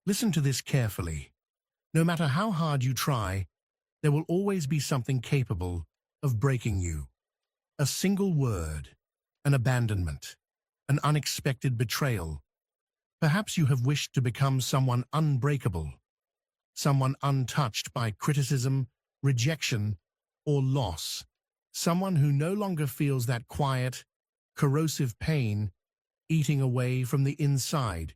Listen to this carefully. No matter how hard you try, there will always be something capable of breaking you. A single word, an abandonment, an unexpected betrayal. Perhaps you have wished to become someone unbreakable, someone untouched by criticism, rejection, or loss, someone who no longer feels that quiet, corrosive pain eating away from the inside,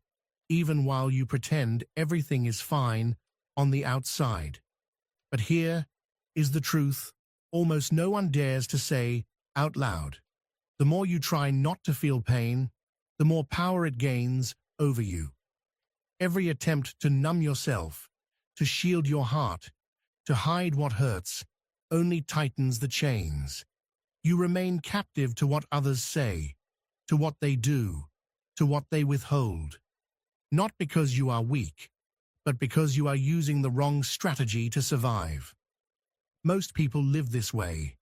even while you pretend everything is fine on the outside. But here is the truth almost no one dares to say out loud. The more you try not to feel pain, the more power it gains over you. Every attempt to numb yourself, to shield your heart, to hide what hurts, only tightens the chains. You remain captive to what others say, to what they do, to what they withhold. Not because you are weak, but because you are using the wrong strategy to survive. Most people live this way.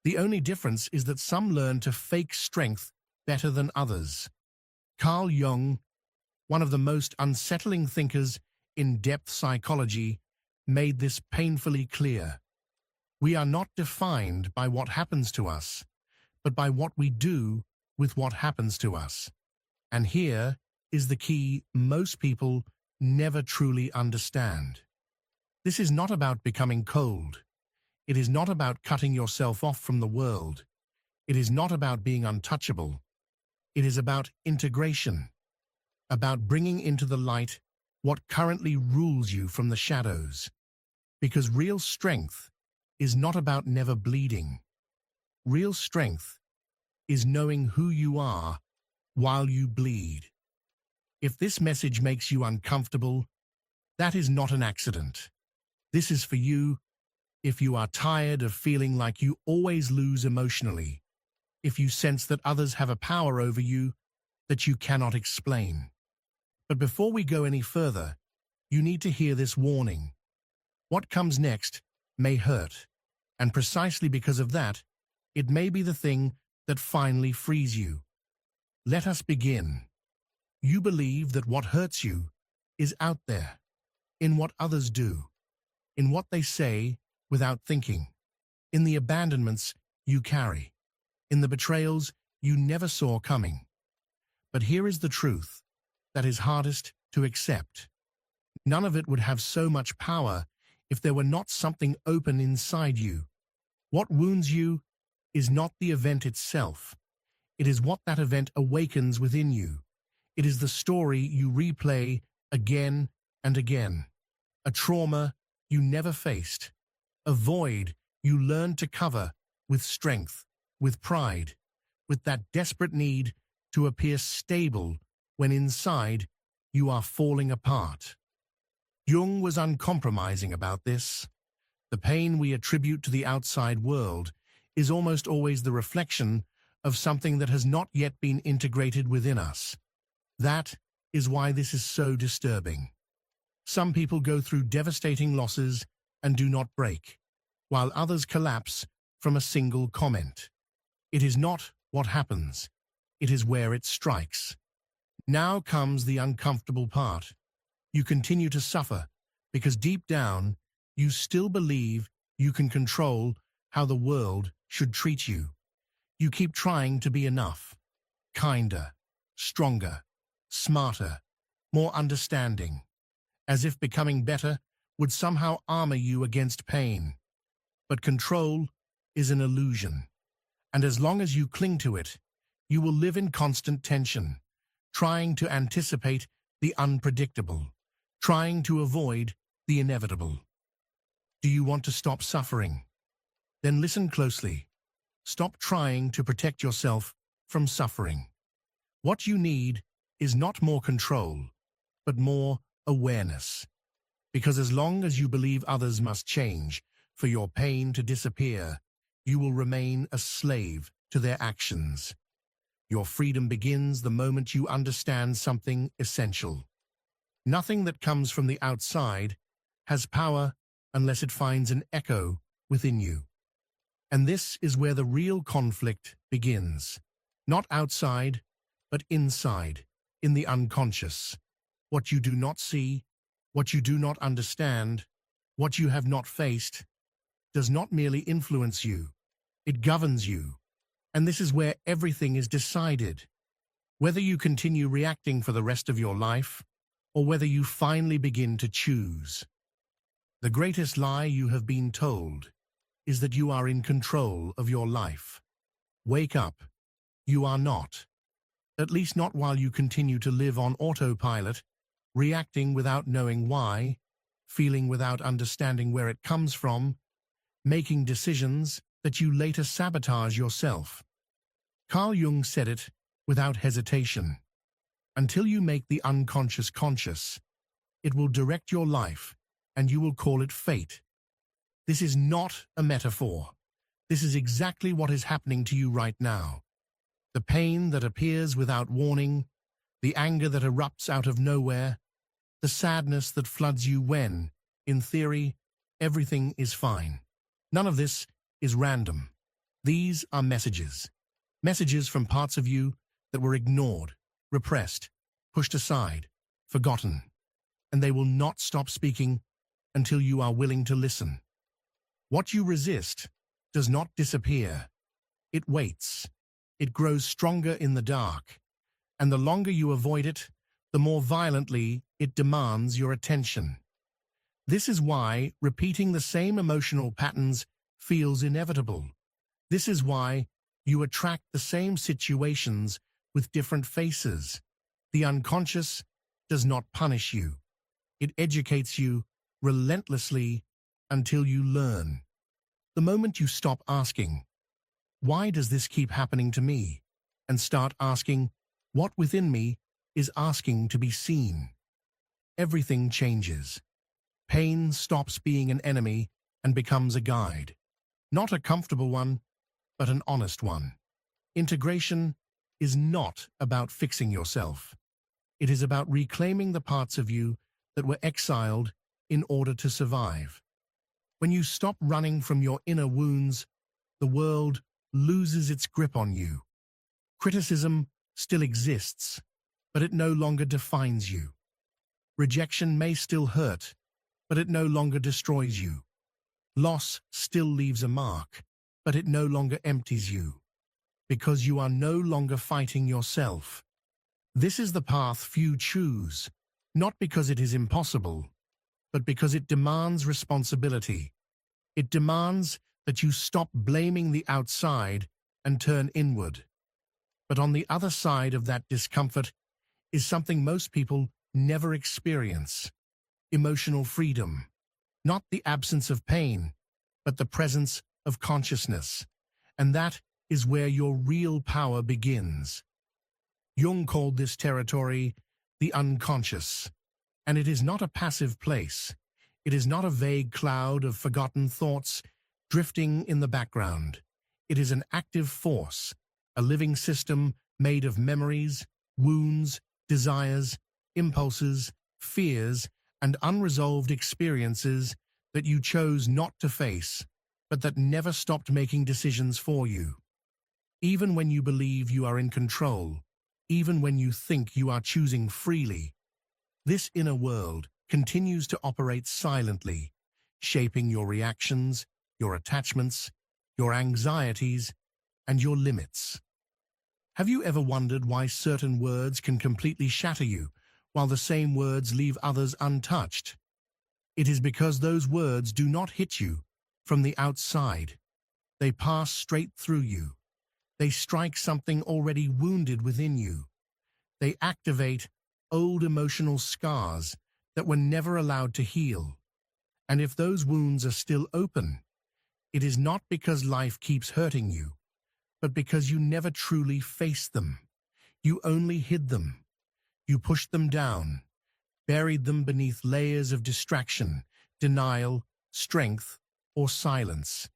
The only difference is that some learn to fake strength better than others. Carl Jung, one of the most unsettling thinkers in depth psychology, made this painfully clear. We are not defined by what happens to us, but by what we do with what happens to us. And here is the key most people never truly understand. This is not about becoming cold. It is not about cutting yourself off from the world. It is not about being untouchable. It is about integration, about bringing into the light what currently rules you from the shadows. Because real strength is not about never bleeding. Real strength is knowing who you are while you bleed. If this message makes you uncomfortable, that is not an accident. This is for you if you are tired of feeling like you always lose emotionally, if you sense that others have a power over you that you cannot explain. But before we go any further, you need to hear this warning. What comes next may hurt, and precisely because of that, it may be the thing that finally frees you. Let us begin. You believe that what hurts you is out there, in what others do, in what they say without thinking, in the abandonments you carry, in the betrayals you never saw coming. But here is the truth that is hardest to accept. None of it would have so much power if there were not something open inside you. What wounds you is not the event itself. It is what that event awakens within you. It is the story you replay again and again. A trauma you never faced. A void you learned to cover with strength, with pride, with that desperate need to appear stable when inside you are falling apart. Jung was uncompromising about this. The pain we attribute to the outside world is almost always the reflection of something that has not yet been integrated within us. That is why this is so disturbing. Some people go through devastating losses and do not break, while others collapse from a single comment. It is not what happens, it is where it strikes. Now comes the uncomfortable part. You continue to suffer because deep down, you still believe you can control how the world should treat you. You keep trying to be enough, kinder, stronger, smarter, more understanding, as if becoming better would somehow armor you against pain. But control is an illusion, and as long as you cling to it, you will live in constant tension, trying to anticipate the unpredictable, trying to avoid the inevitable. Do you want to stop suffering? Then listen closely. Stop trying to protect yourself from suffering. What you need is not more control, but more awareness. Because as long as you believe others must change for your pain to disappear, you will remain a slave to their actions. Your freedom begins the moment you understand something essential. Nothing that comes from the outside has power unless it finds an echo within you. And this is where the real conflict begins. Not outside, but inside, in the unconscious. What you do not see, What you do not understand, what you have not faced, does not merely influence you, it governs you. And this is where everything is decided. Whether you continue reacting for the rest of your life, or whether you finally begin to choose. The greatest lie you have been told is that you are in control of your life. Wake up. You are not. At least not while you continue to live on autopilot, reacting without knowing why, feeling without understanding where it comes from, making decisions that you later sabotage yourself. Carl Jung said it without hesitation. Until you make the unconscious conscious, it will direct your life, and you will call it fate. This is not a metaphor. This is exactly what is happening to you right now. The pain that appears without warning, the anger that erupts out of nowhere, the sadness that floods you when, in theory, everything is fine. None of this is random. These are messages. Messages from parts of you that were ignored, repressed, pushed aside, forgotten. And they will not stop speaking until you are willing to listen. What you resist does not disappear. It waits. It grows stronger in the dark. And the longer you avoid it, the more violently it demands your attention. This is why repeating the same emotional patterns feels inevitable. This is why you attract the same situations with different faces. The unconscious does not punish you. It educates you relentlessly until you learn. The moment you stop asking, "Why does this keep happening to me?" and start asking, "What within me is asking to be seen?" everything changes. Pain stops being an enemy and becomes a guide. Not a comfortable one, but an honest one. Integration is not about fixing yourself. It is about reclaiming the parts of you that were exiled in order to survive. When you stop running from your inner wounds, the world loses its grip on you. Criticism still exists, but it no longer defines you. Rejection may still hurt, but it no longer destroys you. Loss still leaves a mark, but it no longer empties you, because you are no longer fighting yourself. This is the path few choose, not because it is impossible, but because it demands responsibility. It demands that you stop blaming the outside and turn inward. But on the other side of that discomfort is something most people never experience: emotional freedom. Not the absence of pain, but the presence of consciousness. And that is where your real power begins. Jung called this territory the unconscious. And it is not a passive place. It is not a vague cloud of forgotten thoughts drifting in the background. It is an active force, a living system made of memories, wounds, desires, impulses, fears, and unresolved experiences that you chose not to face, but that never stopped making decisions for you. Even when you believe you are in control, even when you think you are choosing freely, this inner world continues to operate silently, shaping your reactions, your attachments, your anxieties, and your limits. Have you ever wondered why certain words can completely shatter you, while the same words leave others untouched? It is because those words do not hit you from the outside. They pass straight through you. They strike something already wounded within you. They activate old emotional scars that were never allowed to heal. And if those wounds are still open, it is not because life keeps hurting you, but because you never truly faced them. You only hid them. You pushed them down, buried them beneath layers of distraction, denial, strength, or silence.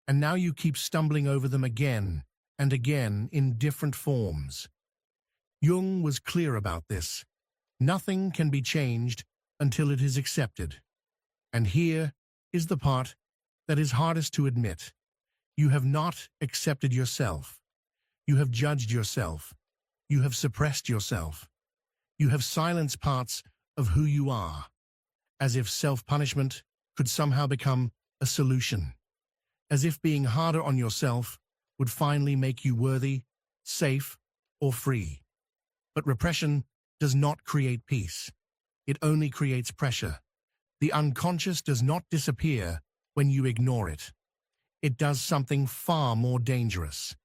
And now you keep stumbling over them again and again in different forms. Jung was clear about this. Nothing can be changed until it is accepted. And here is the part that is hardest to admit. You have not accepted yourself. You have judged yourself. You have suppressed yourself. You have silenced parts of who you are. as if self-punishment could somehow become a solution, as if being harder on yourself would finally make you worthy, safe, or free. But repression does not create peace. It only creates pressure. The unconscious does not disappear when you ignore it. It does something far more dangerous.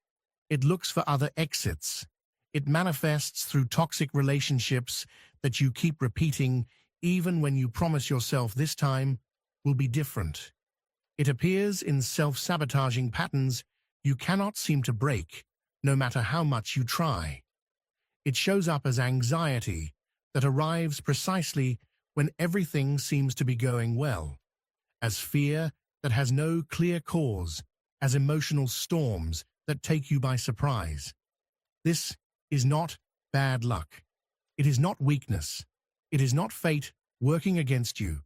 It looks for other exits. It manifests through toxic relationships that you keep repeating even when you promise yourself this time will be different. It appears in self-sabotaging patterns you cannot seem to break, no matter how much you try. It shows up as anxiety that arrives precisely when everything seems to be going well, as fear that has no clear cause, as emotional storms that take you by surprise. This is not bad luck. It is not weakness. It is not fate working against you.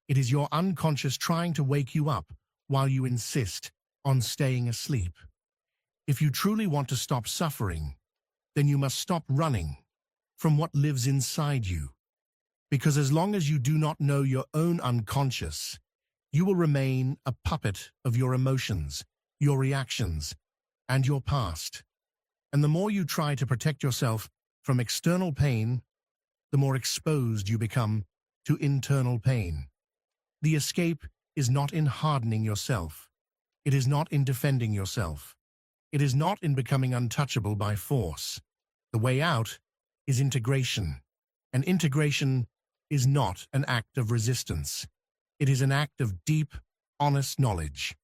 It is your unconscious trying to wake you up while you insist on staying asleep. If you truly want to stop suffering, then you must stop running from what lives inside you. Because as long as you do not know your own unconscious, you will remain a puppet of your emotions, your reactions, and your past. And the more you try to protect yourself from external pain, the more exposed you become to internal pain. The escape is not in hardening yourself. It is not in defending yourself. It is not in becoming untouchable by force. The way out is integration. And integration is not an act of resistance. It is an act of deep, honest knowledge.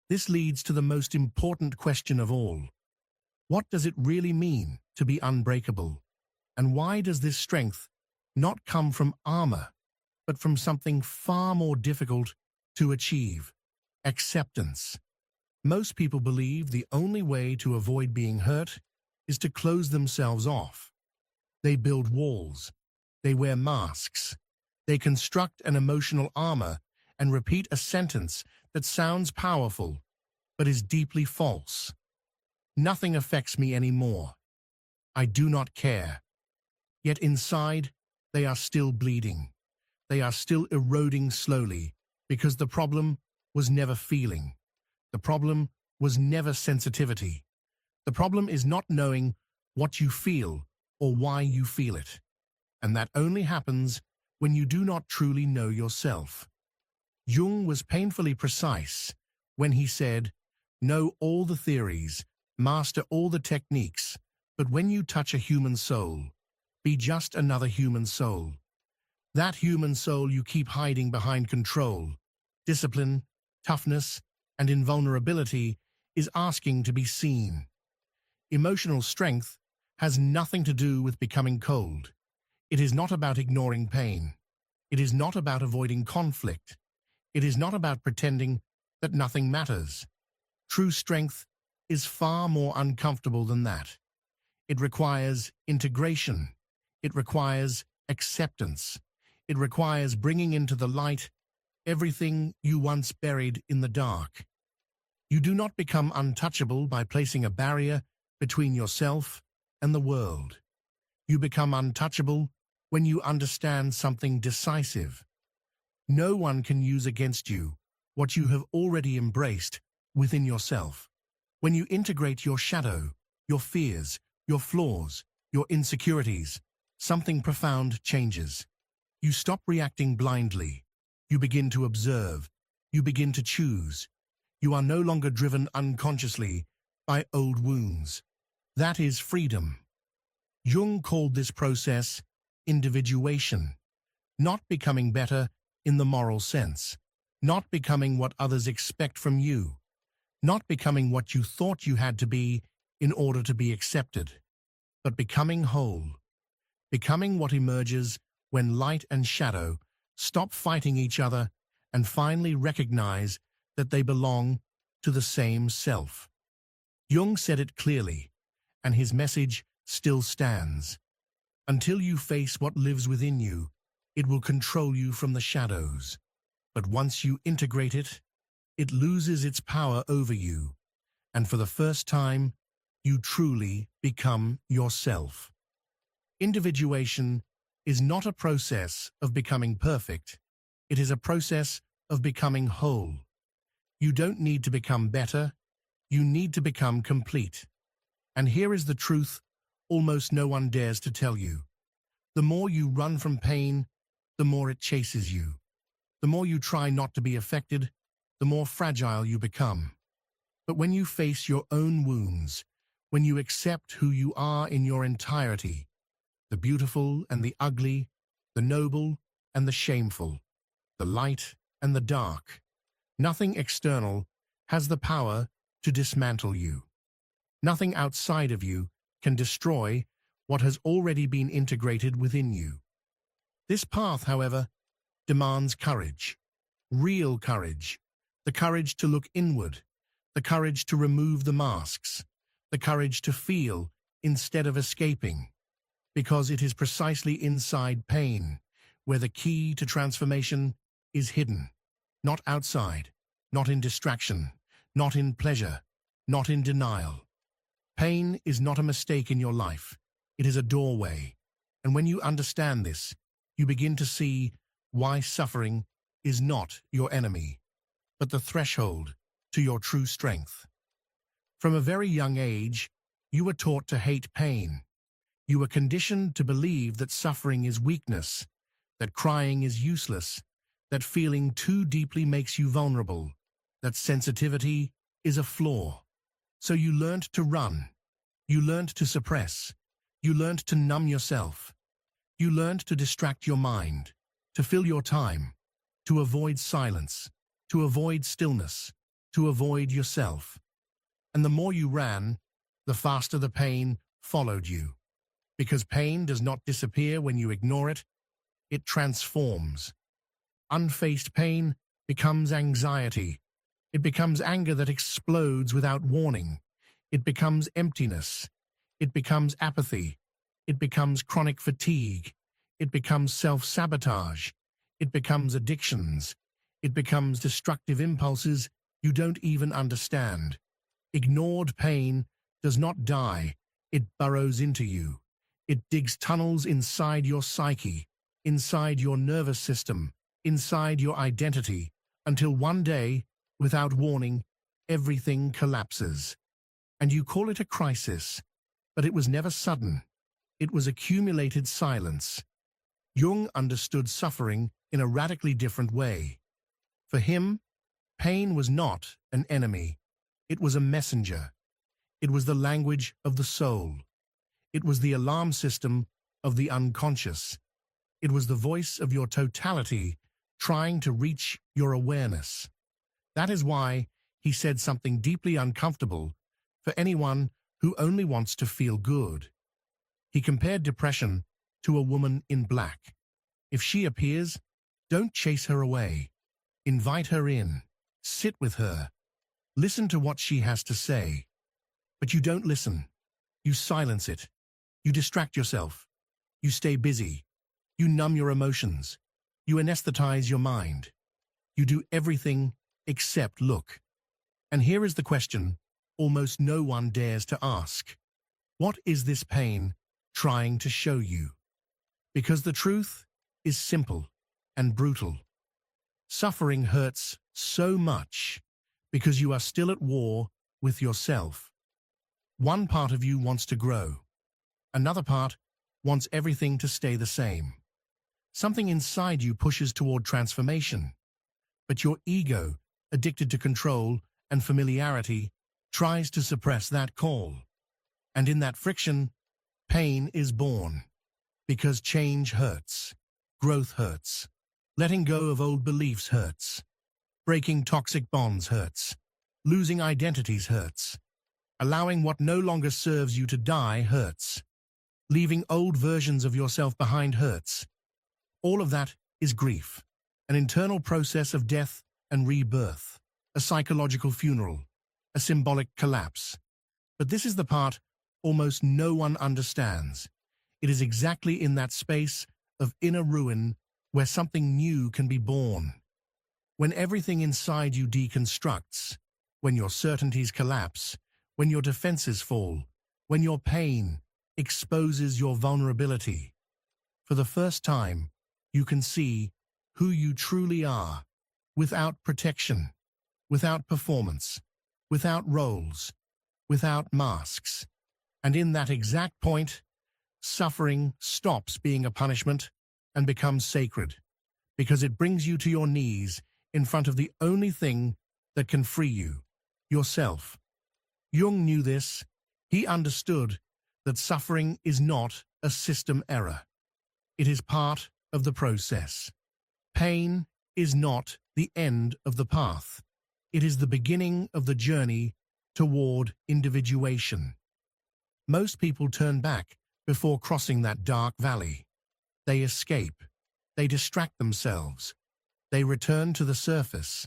This leads to the most important question of all. What does it really mean to be unbreakable? And why does this strength not come from armor, but from something far more difficult to achieve? Acceptance. Most people believe the only way to avoid being hurt is to close themselves off. They build walls. They wear masks. They construct an emotional armor and repeat a sentence that sounds powerful, but is deeply false. Nothing affects me anymore. I do not care. Yet inside, they are still bleeding. They are still eroding slowly because the problem was never feeling. The problem was never sensitivity. The problem is not knowing what you feel or why you feel it. And that only happens when you do not truly know yourself. Jung was painfully precise when he said, "Know all the theories, master all the techniques, but when you touch a human soul, be just another human soul. That human soul you keep hiding behind control, discipline, toughness, and invulnerability is asking to be seen." Emotional strength has nothing to do with becoming cold. It is not about ignoring pain. It is not about avoiding conflict. It is not about pretending that nothing matters. True strength is far more uncomfortable than that. It requires integration. It requires acceptance. It requires bringing into the light everything you once buried in the dark. You do not become untouchable by placing a barrier between yourself and the world. You become untouchable when you understand something decisive. No one can use against you what you have already embraced within yourself. When you integrate your shadow, your fears, your flaws, your insecurities, something profound changes. You stop reacting blindly. You begin to observe. You begin to choose. You are no longer driven unconsciously by old wounds. That is freedom. Jung called this process individuation, not becoming better in the moral sense, not becoming what others expect from you, not becoming what you thought you had to be in order to be accepted, but becoming whole, becoming what emerges when light and shadow stop fighting each other and finally recognize that they belong to the same self. Jung said it clearly, and his message still stands. Until you face what lives within you, it will control you from the shadows. But once you integrate it, it loses its power over you, and for the first time, you truly become yourself. Individuation is not a process of becoming perfect. It is a process of becoming whole. You don't need to become better. You need to become complete. And here is the truth almost no one dares to tell you. The more you run from pain, the more it chases you. The more you try not to be affected, the more fragile you become. But when you face your own wounds, when you accept who you are in your entirety, the beautiful and the ugly, the noble and the shameful, the light and the dark, nothing external has the power to dismantle you. Nothing outside of you can destroy what has already been integrated within you. This path, however, demands courage, real courage, the courage to look inward, the courage to remove the masks, the courage to feel instead of escaping, because it is precisely inside pain where the key to transformation is hidden, not outside, not in distraction, not in pleasure, not in denial. Pain is not a mistake in your life. It is a doorway. And when you understand this, you begin to see why suffering is not your enemy, but the threshold to your true strength. From a very young age, you were taught to hate pain. You were conditioned to believe that suffering is weakness, that crying is useless, that feeling too deeply makes you vulnerable, that sensitivity is a flaw. So you learned to run. You learned to suppress. You learned to numb yourself. You learned to distract your mind, to fill your time, to avoid silence, to avoid stillness, to avoid yourself. And the more you ran, the faster the pain followed you. Because pain does not disappear when you ignore it, it transforms. Unfaced pain becomes anxiety. It becomes anger that explodes without warning. It becomes emptiness. It becomes apathy. It becomes chronic fatigue. It becomes self-sabotage. It becomes addictions. It becomes destructive impulses you don't even understand. Ignored pain does not die. It burrows into you. It digs tunnels inside your psyche, inside your nervous system, inside your identity, until one day, without warning, everything collapses. And you call it a crisis, but it was never sudden. It was accumulated silence. Jung understood suffering in a radically different way. For him, pain was not an enemy. It was a messenger. It was the language of the soul. It was the alarm system of the unconscious. It was the voice of your totality trying to reach your awareness. That is why he said something deeply uncomfortable for anyone who only wants to feel good. He compared depression to a woman in black. If she appears, don't chase her away. Invite her in. Sit with her. Listen to what she has to say. But you don't listen. You silence it. You distract yourself. You stay busy. You numb your emotions. You anesthetize your mind. You do everything except look. And here is the question almost no one dares to ask. What is this pain trying to show you? Because the truth is simple and brutal. Suffering hurts so much because you are still at war with yourself. One part of you wants to grow. Another part wants everything to stay the same. Something inside you pushes toward transformation. But your ego, addicted to control and familiarity, tries to suppress that call. And in that friction, pain is born. Because change hurts. Growth hurts. Letting go of old beliefs hurts. Breaking toxic bonds hurts. Losing identities hurts. Allowing what no longer serves you to die hurts. Leaving old versions of yourself behind hurts. All of that is grief, an internal process of death and rebirth, a psychological funeral, a symbolic collapse. But this is the part almost no one understands. It is exactly in that space of inner ruin where something new can be born. When everything inside you deconstructs, when your certainties collapse, when your defenses fall, when your pain exposes your vulnerability. For the first time, you can see who you truly are, without protection, without performance, without roles, without masks. And in that exact point, suffering stops being a punishment and becomes sacred, because it brings you to your knees in front of the only thing that can free you, yourself. Jung knew this. He understood that suffering is not a system error. It is part of the process. Pain is not the end of the path. It is the beginning of the journey toward individuation. Most people turn back before crossing that dark valley. They escape. They distract themselves. They return to the surface.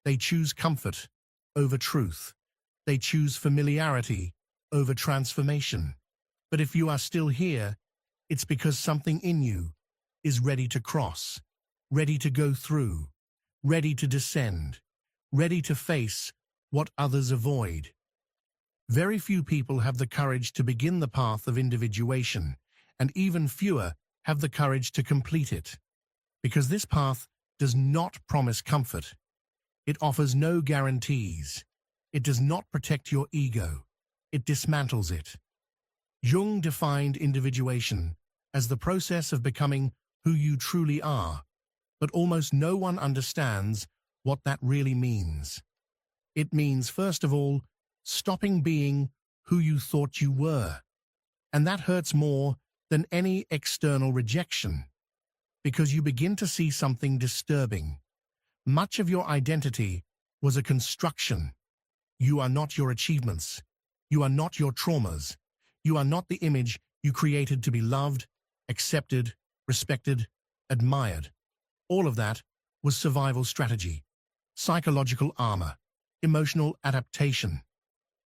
They choose comfort over truth. They choose familiarity over transformation. But if you are still here, it's because something in you is ready to cross, ready to go through, ready to descend, ready to face what others avoid. Very few people have the courage to begin the path of individuation, and even fewer have the courage to complete it. Because this path does not promise comfort. It offers no guarantees. It does not protect your ego. It dismantles it. Jung defined individuation as the process of becoming who you truly are, but almost no one understands what that really means. It means, first of all, stopping being who you thought you were. And that hurts more than any external rejection, because you begin to see something disturbing. Much of your identity was a construction. You are not your achievements. You are not your traumas. You are not the image you created to be loved, accepted, respected, admired. All of that was survival strategy, psychological armor, emotional adaptation.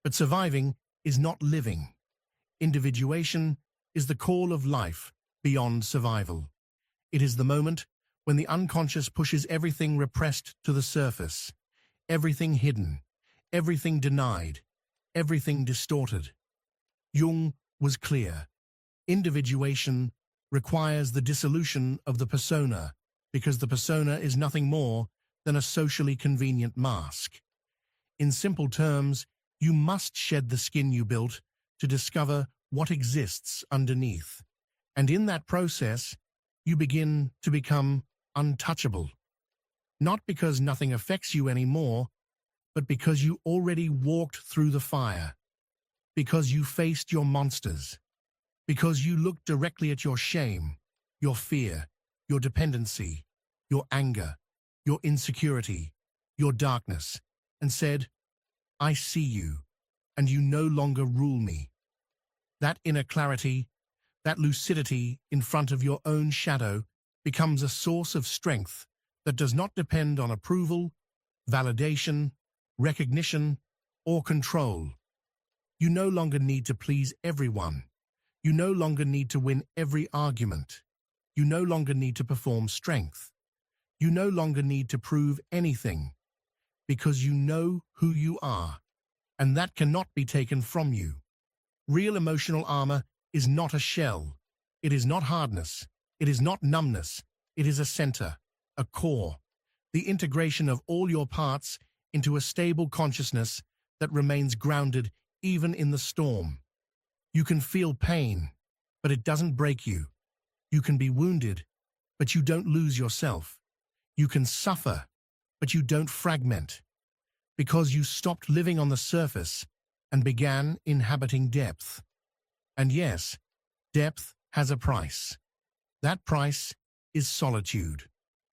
But surviving is not living. Individuation is the call of life beyond survival. It is the moment when the unconscious pushes everything repressed to the surface, everything hidden, everything denied, everything distorted. Jung was clear. Individuation requires the dissolution of the persona, because the persona is nothing more than a socially convenient mask. In simple terms, you must shed the skin you built to discover what exists underneath. And in that process, you begin to become untouchable. Not because nothing affects you anymore, but because you already walked through the fire. Because you faced your monsters. Because you looked directly at your shame, your fear, your dependency, your anger, your insecurity, your darkness, and said, I see you, and you no longer rule me. That inner clarity, that lucidity in front of your own shadow becomes a source of strength that does not depend on approval, validation, recognition, or control. You no longer need to please everyone. You no longer need to win every argument. You no longer need to perform strength. You no longer need to prove anything, because you know who you are, and that cannot be taken from you. Real emotional armor is not a shell. It is not hardness. It is not numbness. It is a center, a core, the integration of all your parts into a stable consciousness that remains grounded even in the storm. You can feel pain, but it doesn't break you. You can be wounded, but you don't lose yourself. You can suffer, but you don't fragment, because you stopped living on the surface and began inhabiting depth. And yes, depth has a price. That price is solitude,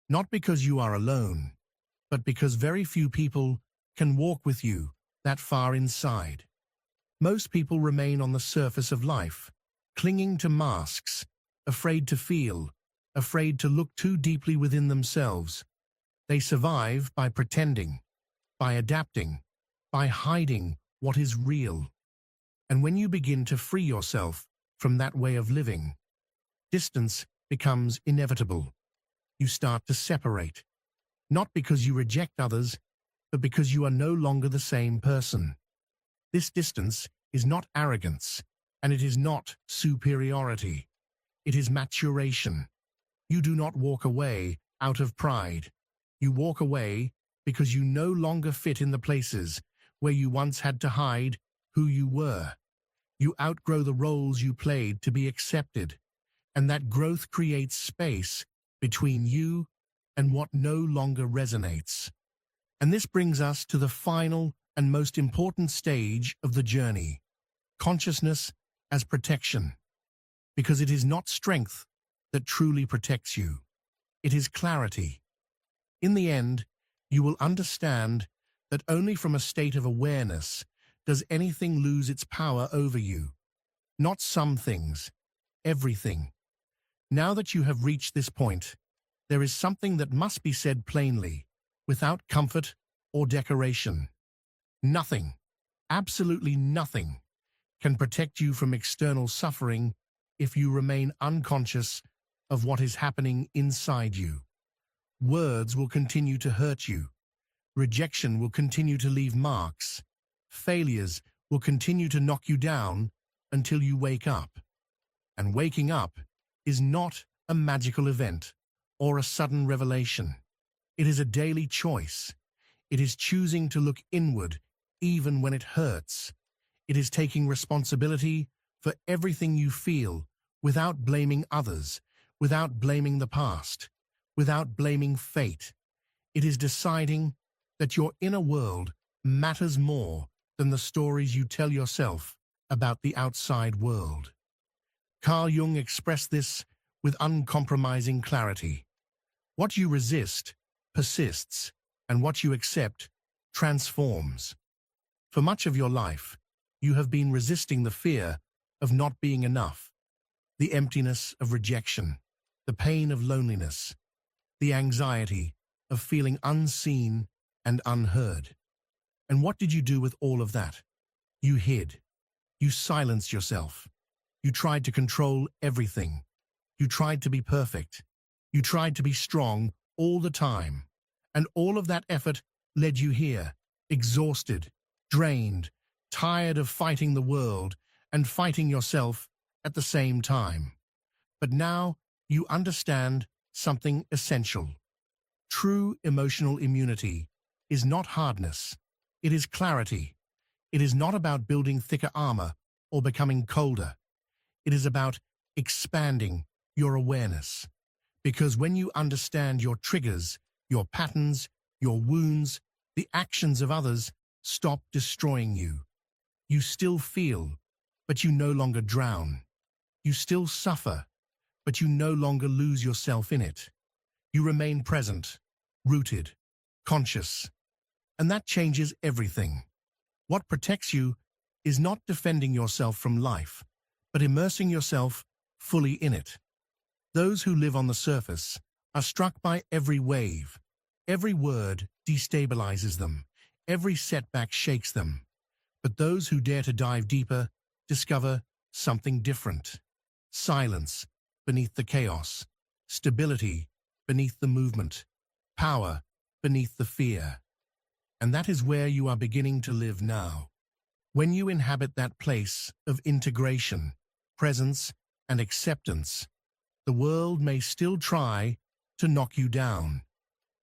not because you are alone, but because very few people can walk with you that far inside. Most people remain on the surface of life, clinging to masks, afraid to feel, afraid to look too deeply within themselves. They survive by pretending, by adapting, by hiding what is real. And when you begin to free yourself from that way of living, distance becomes inevitable. You start to separate, not because you reject others, but because you are no longer the same person. This distance is not arrogance, and it is not superiority. It is maturation. You do not walk away out of pride. You walk away because you no longer fit in the places where you once had to hide who you were. You outgrow the roles you played to be accepted, and that growth creates space between you and what no longer resonates. And this brings us to the final and most important stage of the journey, consciousness as protection. Because it is not strength that truly protects you. It is clarity. In the end, you will understand that only from a state of awareness does anything lose its power over you. Not some things, everything. Now that you have reached this point, there is something that must be said plainly, without comfort or decoration. Nothing, absolutely nothing, can protect you from external suffering if you remain unconscious of what is happening inside you. Words will continue to hurt you. Rejection will continue to leave marks. Failures will continue to knock you down until you wake up. And waking up is not a magical event or a sudden revelation. It is a daily choice. It is choosing to look inward even when it hurts. It is taking responsibility for everything you feel without blaming others, without blaming the past, without blaming fate. It is deciding that your inner world matters more than the stories you tell yourself about the outside world. Carl Jung expressed this with uncompromising clarity. What you resist persists, and what you accept transforms. For much of your life, you have been resisting the fear of not being enough, the emptiness of rejection, the pain of loneliness, the anxiety of feeling unseen and unheard. And what did you do with all of that? You hid. You silenced yourself. You tried to control everything. You tried to be perfect. You tried to be strong all the time. And all of that effort led you here, exhausted, drained, tired of fighting the world and fighting yourself at the same time. But now you understand something essential. True emotional immunity is not hardness. It is clarity. It is not about building thicker armor or becoming colder. It is about expanding your awareness. Because when you understand your triggers, your patterns, your wounds, the actions of others stop destroying you. You still feel, but you no longer drown. You still suffer, but you no longer lose yourself in it. You remain present, rooted, conscious. And that changes everything. What protects you is not defending yourself from life, but immersing yourself fully in it. Those who live on the surface are struck by every wave. Every word destabilizes them. Every setback shakes them. But those who dare to dive deeper discover something different. Silence beneath the chaos. Stability beneath the movement. Power beneath the fear. And that is where you are beginning to live now. When you inhabit that place of integration, presence, and acceptance, the world may still try to knock you down,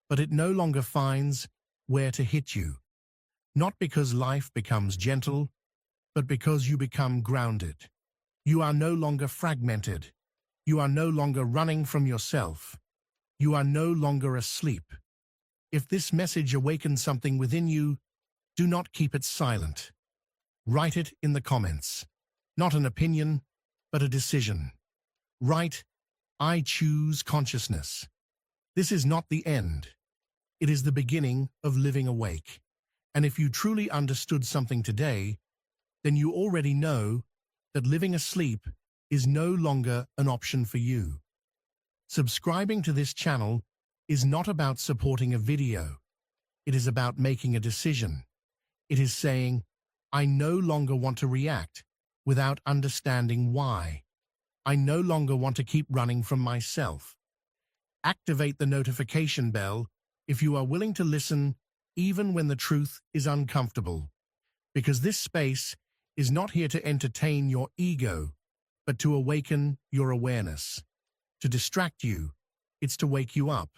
but it no longer finds where to hit you. Not because life becomes gentle, but because you become grounded. You are no longer fragmented. You are no longer running from yourself. You are no longer asleep. If this message awakens something within you, do not keep it silent. Write it in the comments. Not an opinion, but a decision. Write, I choose consciousness. This is not the end. It is the beginning of living awake. And if you truly understood something today, then you already know that living asleep is no longer an option for you. Subscribing to this channel is not about supporting a video. It is about making a decision. It is saying, I no longer want to react without understanding why. I no longer want to keep running from myself. Activate the notification bell if you are willing to listen even when the truth is uncomfortable. Because this space is not here to entertain your ego. but to awaken your awareness. To distract you, it's to wake you up.